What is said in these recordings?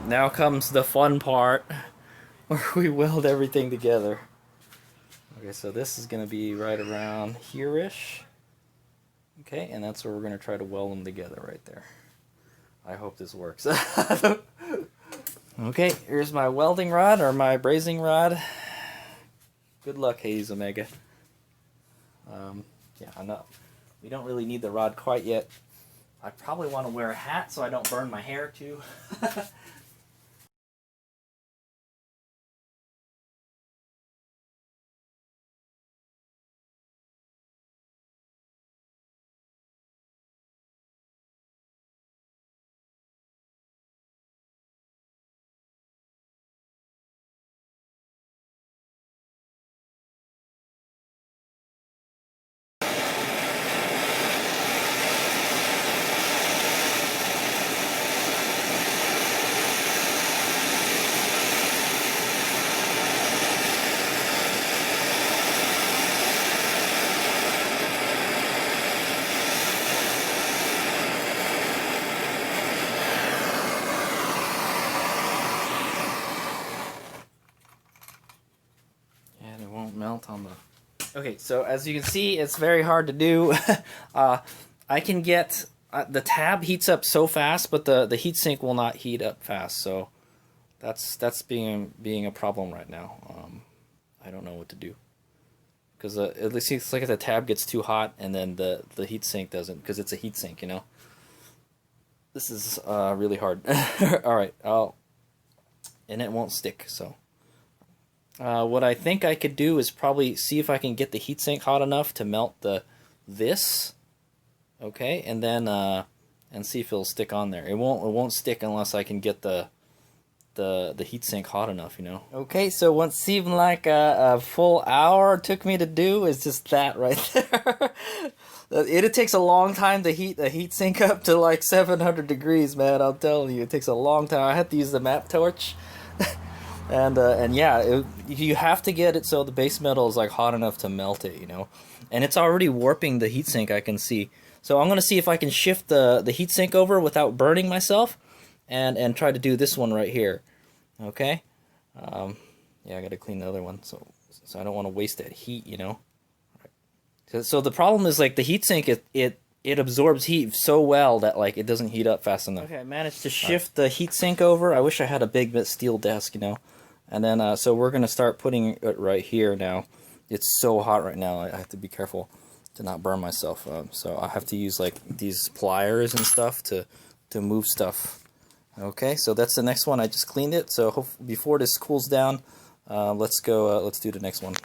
Now comes the fun part where we weld everything together. Okay, so this is going to be right around here-ish. Okay, and that's where we're going to try to weld them together right there. I hope this works. Okay, here's my welding rod, or my brazing rod. Good luck, Hades Omega. Yeah, I'm not. We don't really need the rod quite yet. I probably want to wear a hat so I don't burn my hair too. Melt on the... Okay, so as you can see, it's very hard to do. I can get... the tab heats up so fast, but the heatsink will not heat up fast, so that's being a problem right now. I don't know what to do. Because it seems like the tab gets too hot, and then the heatsink doesn't, because it's a heatsink, you know? This is really hard. Alright, and it won't stick, so... what I think I could do is probably see if I can get the heatsink hot enough to melt this, okay, and then and see if it'll stick on there. It won't stick unless I can get the heatsink hot enough, you know. Okay, so what seemed like a full hour took me to do is just that right there. It takes a long time to heat the heatsink up to like 700 degrees, man. I'm telling you, it takes a long time. I had to use the map torch. And yeah, you have to get it so the base metal is like hot enough to melt it, you know. And it's already warping the heatsink, I can see. So I'm gonna see if I can shift the heatsink over without burning myself, and try to do this one right here. Okay. Yeah, I gotta clean the other one, so I don't want to waste that heat, you know. So the problem is like the heatsink, it absorbs heat so well that like it doesn't heat up fast enough. Okay, I managed to shift the heatsink over. I wish I had a big steel desk, you know. And then so we're gonna start putting it right here now. It's so hot right now. I have to be careful to not burn myself. So I have to use like these pliers and stuff to move stuff. Okay, so that's the next one. I just cleaned it. So before this cools down, let's go. Let's do the next one.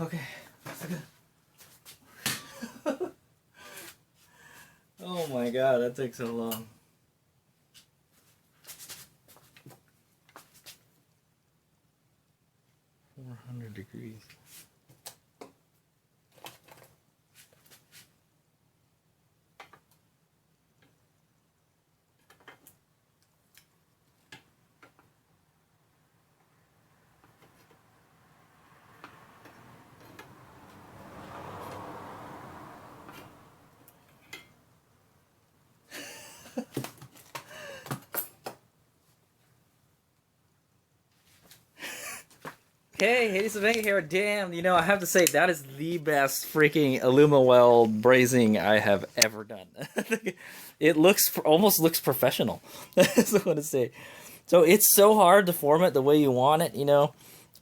Okay. Oh my god, that took so long. 400 degrees. Okay, Heatsink here. Damn, you know, I have to say that is the best freaking Alumiweld brazing I have ever done. It almost looks professional. That's what I want to say. So it's so hard to form it the way you want it. You know,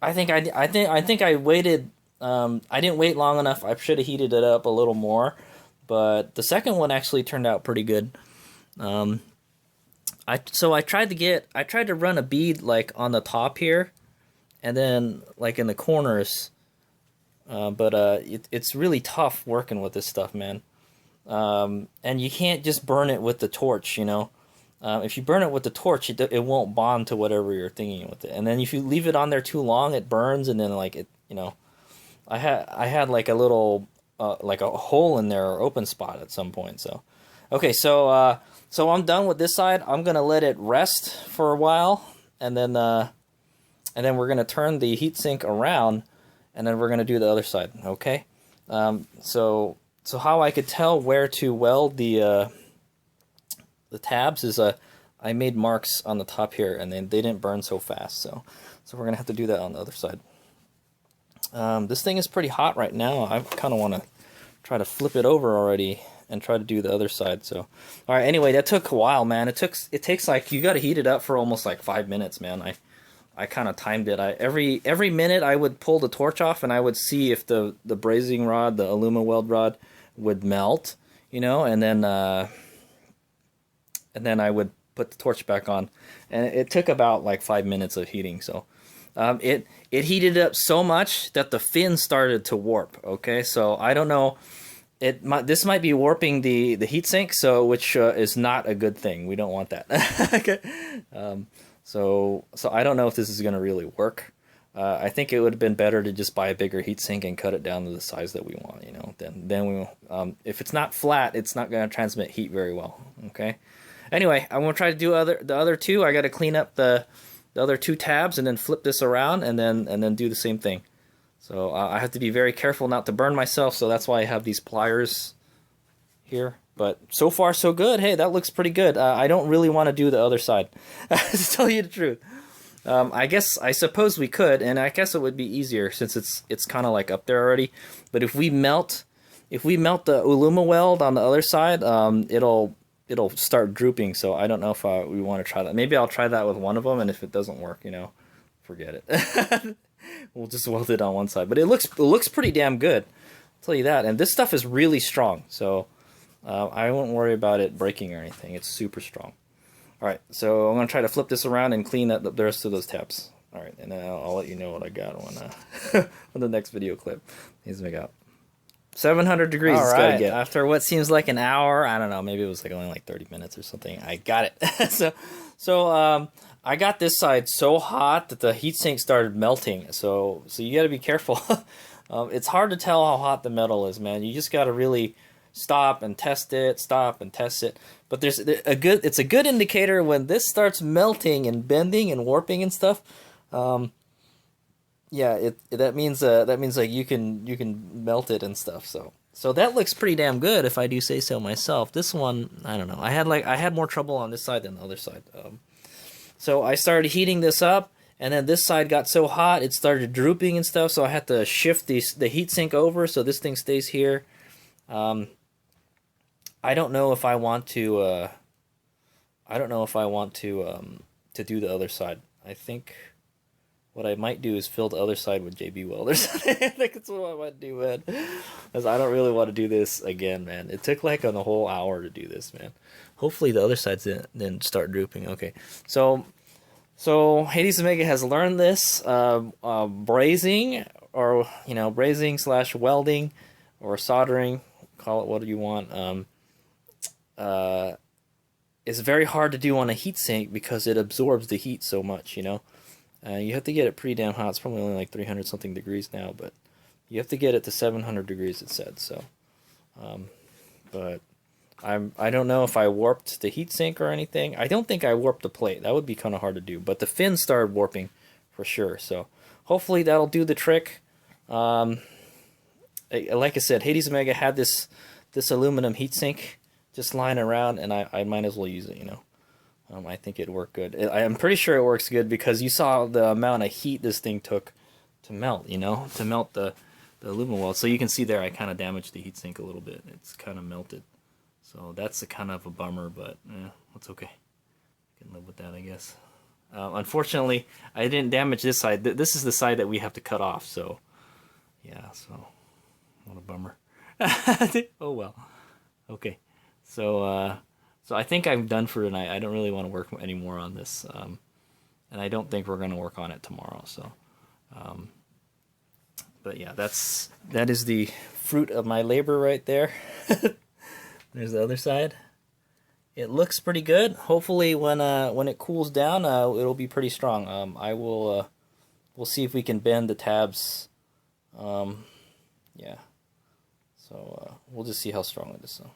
I think I waited. I didn't wait long enough. I should have heated it up a little more, but the second one actually turned out pretty good. I tried to run a bead like on the top here, and then like in the corners, but it's really tough working with this stuff, man. And you can't just burn it with the torch, you know. If you burn it with the torch, it won't bond to whatever you're thinking with it. And then if you leave it on there too long, it burns, and then like it, you know, I had like a little like a hole in there or open spot at some point. So, okay, so I'm done with this side. I'm gonna let it rest for a while, and then we're gonna turn the heatsink around, and then we're gonna do the other side. Okay, so how I could tell where to weld the tabs is I made marks on the top here, and then they didn't burn so fast. So we're gonna have to do that on the other side. This thing is pretty hot right now. I kind of want to try to flip it over already and try to do the other side. So, all right. Anyway, that took a while, man. It takes like, you got to heat it up for almost like 5 minutes, man. I kind of timed it. Every minute I would pull the torch off, and I would see if the brazing rod, the Alumiweld rod, would melt, you know, and then I would put the torch back on, and it took about like 5 minutes of heating. So it heated up so much that the fin started to warp. Okay, so I don't know. This might be warping the heatsink, so which is not a good thing. We don't want that. Okay. So I don't know if this is going to really work. I think it would have been better to just buy a bigger heatsink and cut it down to the size that we want. You know, then we if it's not flat, it's not going to transmit heat very well. Okay. Anyway, I'm going to try to do the other two. I got to clean up the other two tabs and then flip this around and then do the same thing. So I have to be very careful not to burn myself, so that's why I have these pliers here. But so far, so good. Hey, that looks pretty good. I don't really want to do the other side, to tell you the truth. I suppose we could, and I guess it would be easier since it's kind of like up there already. But if we melt the Alumiweld on the other side, it'll start drooping. So I don't know if we want to try that. Maybe I'll try that with one of them, and if it doesn't work, you know, forget it. We'll just weld it on one side. But it looks pretty damn good, I'll tell you that. And this stuff is really strong, so I won't worry about it breaking or anything. It's super strong. All right, so I'm going to try to flip this around and clean up the rest of those tabs. All right, and then I'll let you know what I got on on the next video clip. Here's what I got. 700 degrees. All right, get. After what seems like an hour, I don't know, maybe it was like only like 30 minutes or something, I got it. so I got this side so hot that the heatsink started melting. So you got to be careful. It's hard to tell how hot the metal is, man. You just got to really stop and test it, But it's a good indicator when this starts melting and bending and warping and stuff. Yeah, that means like you can melt it and stuff. So that looks pretty damn good if I do say so myself. This one, I don't know. I had more trouble on this side than the other side. So I started heating this up, and then this side got so hot it started drooping and stuff. So I had to shift the heatsink over so this thing stays here. I don't know if I want to. I don't know if I want to do the other side. I think what I might do is fill the other side with JB Weld or something. I think that's what I might do, man. Because I don't really want to do this again, man. It took like a whole hour to do this, man. Hopefully the other sides didn't start drooping. Okay, so Hades Omega has learned this brazing or you know, brazing / welding or soldering, call it what you want, is very hard to do on a heatsink because it absorbs the heat so much, you know. You have to get it pretty damn hot. It's probably only like 300 something degrees now, but you have to get it to 700 degrees, it said. So, but I don't know if I warped the heatsink or anything. I don't think I warped the plate. That would be kind of hard to do. But the fin started warping for sure. So hopefully that'll do the trick. Like I said, Hades Omega had this aluminum heatsink just lying around, and I might as well use it, you know. I think it'd work good. I'm pretty sure it works good because you saw the amount of heat this thing took to melt, you know, to melt the Alumiweld. So you can see there I kind of damaged the heatsink a little bit. It's kind of melted. So that's a kind of a bummer, but that's okay. I can live with that, I guess. Unfortunately, I didn't damage this side. This is the side that we have to cut off, so yeah, so what a bummer. Oh well. Okay. So so I think I'm done for tonight. I don't really want to work anymore on this, and I don't think we're going to work on it tomorrow. So, but yeah, that is the fruit of my labor right there. There's the other side. It looks pretty good. Hopefully, when it cools down, it'll be pretty strong. We'll see if we can bend the tabs. Yeah. So we'll just see how strong it is. So.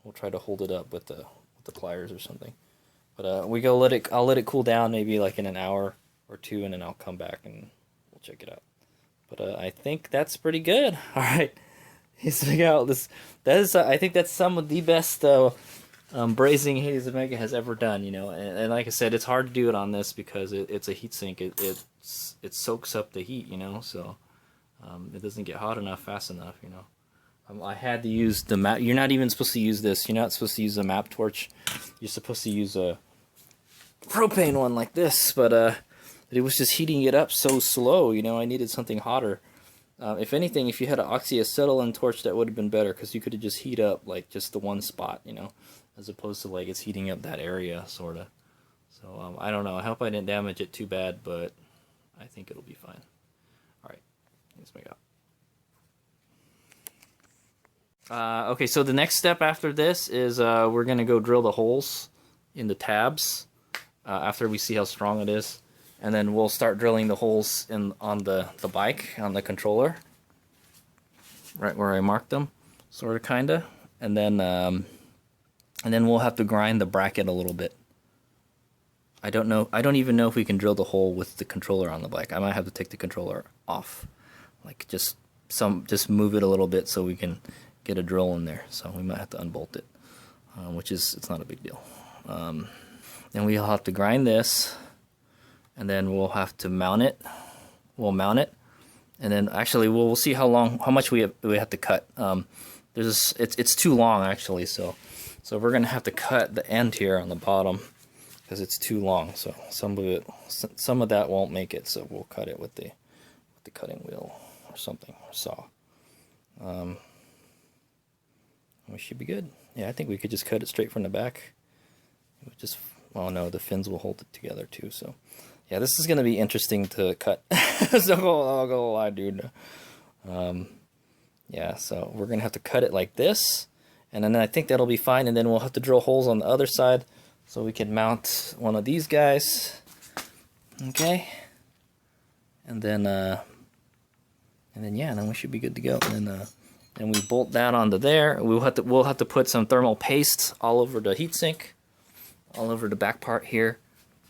We'll try to hold it up with the pliers or something. But I'll let it cool down maybe like in an hour or two, and then I'll come back and we'll check it out. But I think that's pretty good. All right, let's check out this. That is I think that's some of the best brazing Hades Omega has ever done. You know, and like I said, it's hard to do it on this because it's a heatsink. It soaks up the heat. You know, so it doesn't get hot enough fast enough. You know. I had to use the map. You're not even supposed to use this. You're not supposed to use a map torch. You're supposed to use a propane one like this. But it was just heating it up so slow. You know, I needed something hotter. If anything, if you had an oxyacetylene torch, that would have been better because you could have just heat up like just the one spot. You know, as opposed to like it's heating up that area sort of. So I don't know. I hope I didn't damage it too bad, but I think it'll be fine. All right, let's make out. Okay, so the next step after this is we're going to go drill the holes in the tabs after we see how strong it is. And then we'll start drilling the holes on the bike, on the controller. Right where I marked them, sort of, kind of. And then we'll have to grind the bracket a little bit. I don't know. I don't even know if we can drill the hole with the controller on the bike. I might have to take the controller off. Like just move it a little bit so we can get a drill in there, so we might have to unbolt it, it's not a big deal. Then we'll have to grind this, and then we'll have to mount it. We'll mount it, and then actually we'll see how much we have to cut. It's too long actually, so we're gonna have to cut the end here on the bottom because it's too long. So some of that won't make it, so we'll cut it with the cutting wheel or something, or saw. We should be good. Yeah, I think we could just cut it straight from the back. Oh no, the fins will hold it together too. So, yeah, this is gonna be interesting to cut. So I'll go live, dude. Yeah, so we're gonna have to cut it like this, and then I think that'll be fine. And then we'll have to drill holes on the other side so we can mount one of these guys. Okay, and then yeah, then we should be good to go. And we bolt that onto there. We'll have to put some thermal paste all over the heatsink, all over the back part here.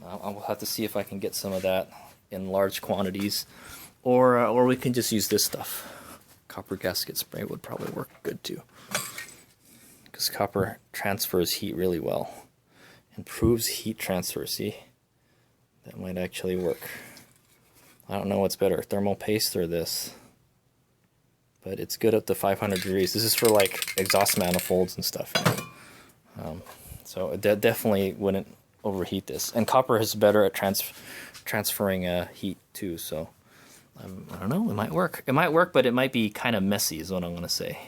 I'll have to see if I can get some of that in large quantities, or we can just use this stuff. Copper gasket spray would probably work good too, because copper transfers heat really well, improves heat transfer. See, that might actually work. I don't know what's better, thermal paste or this. But it's good up to 500 degrees. This is for like exhaust manifolds and stuff. You know? So it definitely wouldn't overheat this. And copper is better at transferring heat too. So I don't know. It might work. It might work, but it might be kind of messy, is what I'm going to say.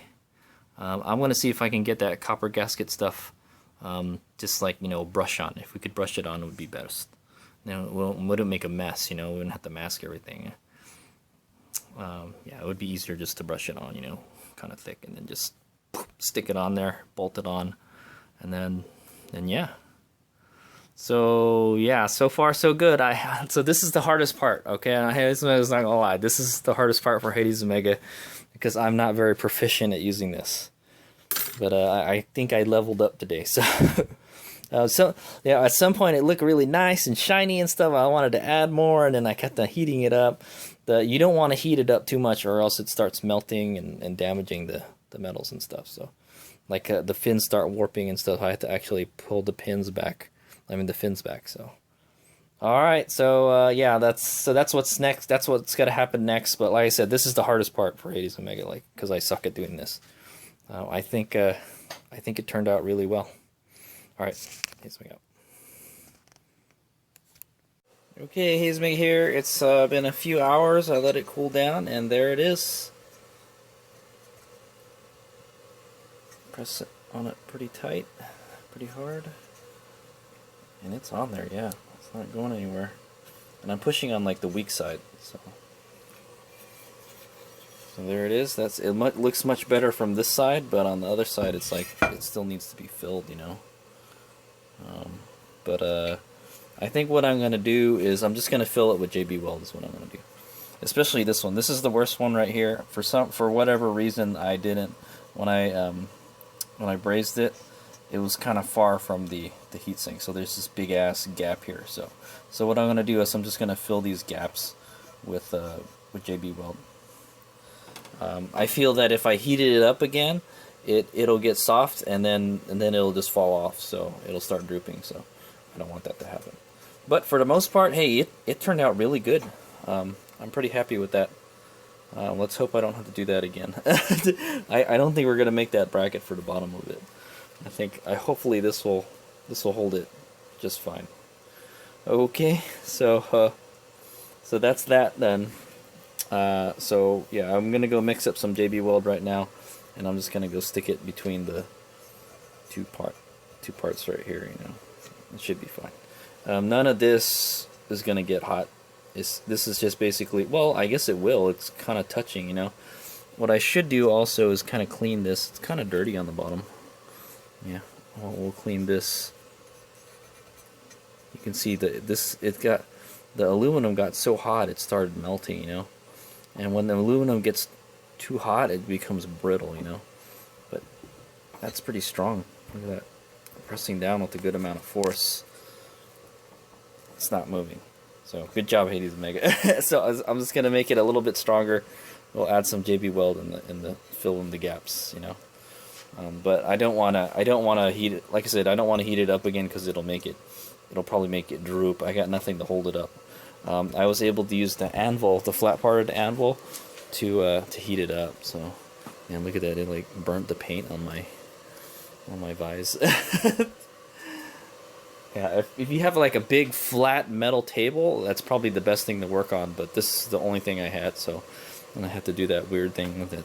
I'm going to see if I can get that copper gasket stuff, just like, you know, brush on. If we could brush it on, it would be best. You know, it wouldn't make a mess. You know, we wouldn't have to mask everything. yeah, it would be easier just to brush it on, you know, kind of thick, and then just stick it on there, bolt it on, and then yeah. So yeah, so far so good. So this is the hardest part, okay? I was not gonna lie, this is the hardest part for Hades Omega because I'm not very proficient at using this. But I think I leveled up today. So so yeah, at some point it looked really nice and shiny and stuff. I wanted to add more, and then I kept on heating it up. You don't want to heat it up too much, or else it starts melting and damaging the metals and stuff. So like the fins start warping and stuff. I have to actually pull the fins back. I mean the fins back. So all right, so yeah, that's what's next. That's what's gonna happen next. But like I said, this is the hardest part for Hades Omega, like because I suck at doing this. I think it turned out really well. All right, Hades Omega. Okay, Hades Omega here. It's been a few hours. I let it cool down, and there it is. Press it on it pretty tight, pretty hard. And it's on there, yeah. It's not going anywhere. And I'm pushing on like the weak side, so there it is. Looks much better from this side, but on the other side it's like it still needs to be filled, you know. I think what I'm gonna do is I'm just gonna fill it with JB Weld is what I'm gonna do. Especially this one. This is the worst one right here. For whatever reason I didn't when I brazed it. It was kind of far from the heatsink, so there's this big ass gap here. So what I'm gonna do is I'm just gonna fill these gaps with JB Weld. I feel that if I heated it up again, it'll get soft and then it'll just fall off, so it'll start drooping. So I don't want that to happen. But for the most part, hey, it turned out really good. I'm pretty happy with that. Let's hope I don't have to do that again. I don't think we're gonna make that bracket for the bottom of it. Hopefully this will hold it just fine. Okay, so that's that then. So yeah, I'm gonna go mix up some JB Weld right now, and I'm just gonna go stick it between the two parts right here. You know, it should be fine. None of this is gonna get hot. This is just basically, well, I guess it will. It's kind of touching, you know. What I should do also is kind of clean this. It's kind of dirty on the bottom. Yeah, we'll clean this. You can see that the aluminum got so hot it started melting, you know. And when the aluminum gets too hot, it becomes brittle, you know. But that's pretty strong. Look at that. Pressing down with a good amount of force. It's not moving. So good job, Hades Omega. So I'm just gonna make it a little bit stronger. We'll add some JB Weld in the fill in the gaps, you know. But I don't wanna heat it. Like I said, I don't want to heat it up again because it'll probably make it droop. I got nothing to hold it up. I was able to use the anvil, the flat part of the anvil, to heat it up. So, man, look at that! It like burnt the paint on my vise. Yeah, if you have like a big flat metal table, that's probably the best thing to work on. But this is the only thing I had, so I have to do that weird thing with it.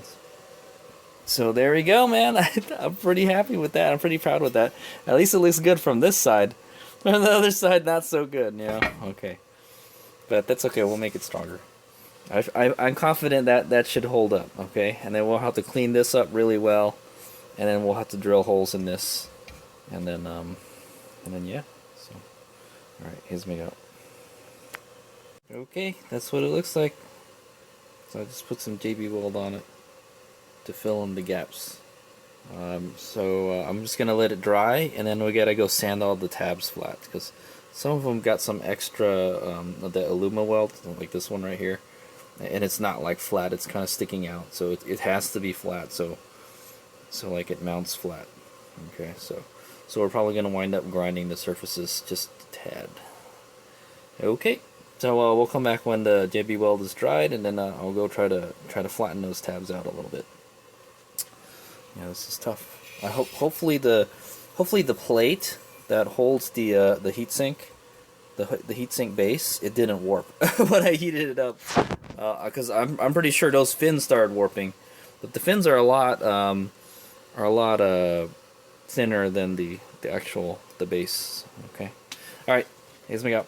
So there we go, man. I'm pretty happy with that. I'm pretty proud with that. At least it looks good from this side. From the other side, not so good. Yeah, okay. But that's okay. We'll make it stronger. I'm confident that should hold up. Okay, and then we'll have to clean this up really well, and then we'll have to drill holes in this, and then yeah. So, all right, here's me go. Okay, that's what it looks like. So I just put some JB Weld on it to fill in the gaps. So I'm just gonna let it dry, and then we gotta go sand all the tabs flat because some of them got some extra the Alumiweld, like this one right here, and it's not like flat; it's kind of sticking out. So it has to be flat, so like it mounts flat. Okay, so we're probably gonna wind up grinding the surfaces just a tad. Okay, so we'll come back when the JB Weld is dried, and then I'll go try to flatten those tabs out a little bit. Yeah, this is tough. I hopefully the plate that holds the heatsink, the heatsink base, it didn't warp when I heated it up, because I'm pretty sure those fins started warping, but the fins are a lot thinner than the base. Okay, all right, here's me go.